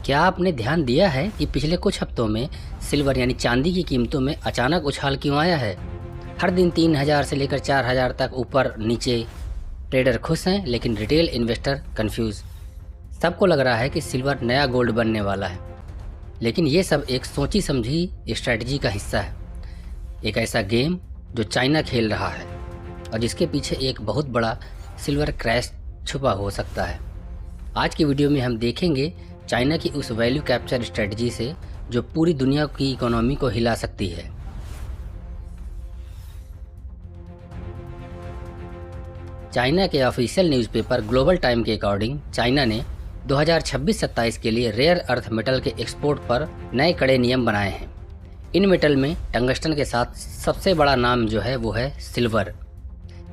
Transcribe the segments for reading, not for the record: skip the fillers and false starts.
क्या आपने ध्यान दिया है कि पिछले कुछ हफ्तों में सिल्वर यानी चांदी की कीमतों में अचानक उछाल क्यों आया है? हर दिन 3,000 से लेकर 4,000 तक ऊपर नीचे। ट्रेडर खुश हैं लेकिन रिटेल इन्वेस्टर कंफ्यूज। सबको लग रहा है कि सिल्वर नया गोल्ड बनने वाला है, लेकिन ये सब एक सोची समझी स्ट्रैटेजी का हिस्सा है। एक ऐसा गेम जो चाइना खेल रहा है और जिसके पीछे एक बहुत बड़ा सिल्वर क्रैश छुपा हो सकता है। आज की वीडियो में हम देखेंगे चाइना की उस वैल्यू कैप्चर स्ट्रेटजी से जो पूरी दुनिया की इकोनॉमी को हिला सकती है। चाइना के ऑफिशियल न्यूज़पेपर ग्लोबल टाइम के अकॉर्डिंग चाइना ने 2026-27 के लिए रेयर अर्थ मेटल के एक्सपोर्ट पर नए कड़े नियम बनाए हैं। इन मेटल में टंगस्टन के साथ सबसे बड़ा नाम जो है वो है सिल्वर।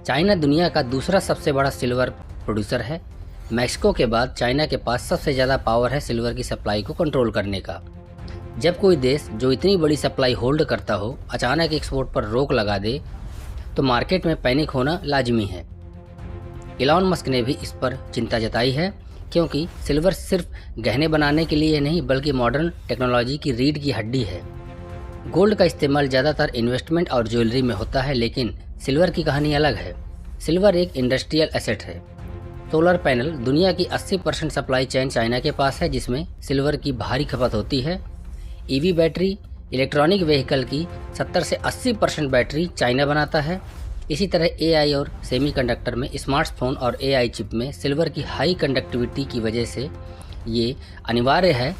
चाइना दुनिया का दूसरा सबसे बड़ा सिल्वर प्रोड्यूसर है। मैक्सिको के बाद चाइना के पास सबसे ज़्यादा पावर है सिल्वर की सप्लाई को कंट्रोल करने का। जब कोई देश जो इतनी बड़ी सप्लाई होल्ड करता हो अचानक एक्सपोर्ट पर रोक लगा दे तो मार्केट में पैनिक होना लाजमी है। इलॉन मस्क ने भी इस पर चिंता जताई है, क्योंकि सिल्वर सिर्फ गहने बनाने के लिए नहीं बल्कि मॉडर्न टेक्नोलॉजी की रीढ़ की हड्डी है। गोल्ड का इस्तेमाल ज़्यादातर इन्वेस्टमेंट और ज्वेलरी में होता है, लेकिन सिल्वर की कहानी अलग है। सिल्वर एक इंडस्ट्रियल एसेट है। सोलर पैनल दुनिया की 80% सप्लाई चेन चाइना के पास है, जिसमें सिल्वर की भारी खपत होती है। ईवी बैटरी, इलेक्ट्रॉनिक व्हीकल की 70 से 80% बैटरी चाइना बनाता है। इसी तरह एआई और सेमीकंडक्टर में, स्मार्टफोन और एआई चिप में सिल्वर की हाई कंडक्टिविटी की वजह से ये अनिवार्य है।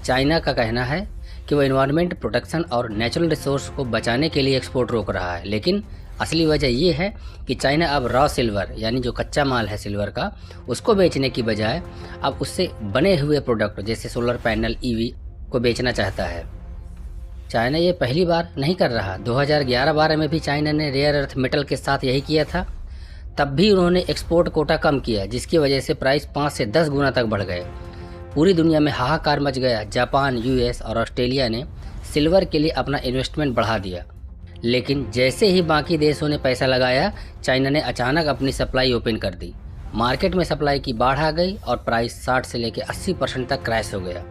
चाइना का कहना है कि वो एनवायरनमेंट प्रोटेक्शन और नेचुरल रिसोर्स को बचाने के लिए एक्सपोर्ट रोक रहा है, लेकिन असली वजह ये है कि चाइना अब रॉ सिल्वर यानी जो कच्चा माल है सिल्वर का, उसको बेचने की बजाय अब उससे बने हुए प्रोडक्ट जैसे सोलर पैनल, ईवी को बेचना चाहता है। चाइना ये पहली बार नहीं कर रहा। 2011-12 में भी चाइना ने रेयर अर्थ मेटल के साथ यही किया था। तब भी उन्होंने एक्सपोर्ट कोटा कम किया, जिसकी वजह से प्राइस 5 से 10 गुना तक बढ़ गए। पूरी दुनिया में हाहाकार मच गया। जापान, यूएस और ऑस्ट्रेलिया ने सिल्वर के लिए अपना इन्वेस्टमेंट बढ़ा दिया, लेकिन जैसे ही बाकी देशों ने पैसा लगाया, चाइना ने अचानक अपनी सप्लाई ओपन कर दी। मार्केट में सप्लाई की बाढ़ आ गई और प्राइस 60 से लेकर 80% तक क्रैश हो गया।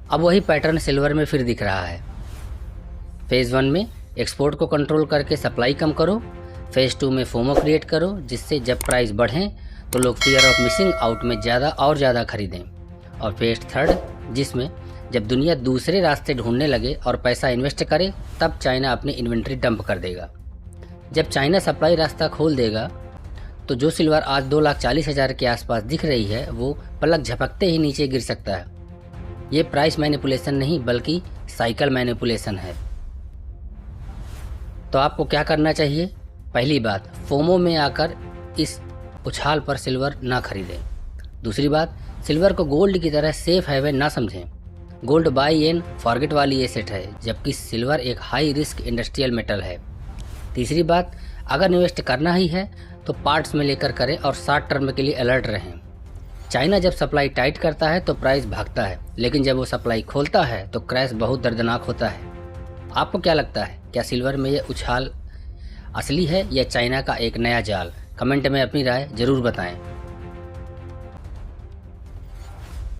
अब वही पैटर्न सिल्वर में फिर दिख रहा है। फेज़ 1 में एक्सपोर्ट को कंट्रोल करके सप्लाई कम करो। फेज़ 2 में फोमो क्रिएट करो, जिससे जब प्राइस बढ़ें तो लोग फियर ऑफ मिसिंग आउट में ज़्यादा खरीदें। और फेज़ 3 जिसमें जब दुनिया दूसरे रास्ते ढूंढने लगे और पैसा इन्वेस्ट करे, तब चाइना अपनी इन्वेंट्री डंप कर देगा। जब चाइना सप्लाई रास्ता खोल देगा तो जो सिल्वर आज 2,40,000 के आसपास दिख रही है वो पलक झपकते ही नीचे गिर सकता है। ये प्राइस मैनिपुलेशन नहीं बल्कि साइकिल मैनिपुलेशन है। तो आपको क्या करना चाहिए? पहली बात, फोमो में आकर इस उछाल पर सिल्वर ना खरीदें। दूसरी बात, सिल्वर को गोल्ड की तरह सेफ हेवन ना समझें। गोल्ड बाय एंड फॉरगेट वाली एसेट है, जबकि सिल्वर एक हाई रिस्क इंडस्ट्रियल मेटल है। तीसरी बात, अगर इन्वेस्ट करना ही है तो पार्ट्स में लेकर करें और शॉर्ट टर्म के लिए अलर्ट रहें। चाइना जब सप्लाई टाइट करता है तो प्राइस भागता है, लेकिन जब वो सप्लाई खोलता है तो क्रैश बहुत दर्दनाक होता है। आपको क्या लगता है, क्या सिल्वर में ये उछाल असली है या चाइना का एक नया जाल? कमेंट में अपनी राय जरूर बताएं।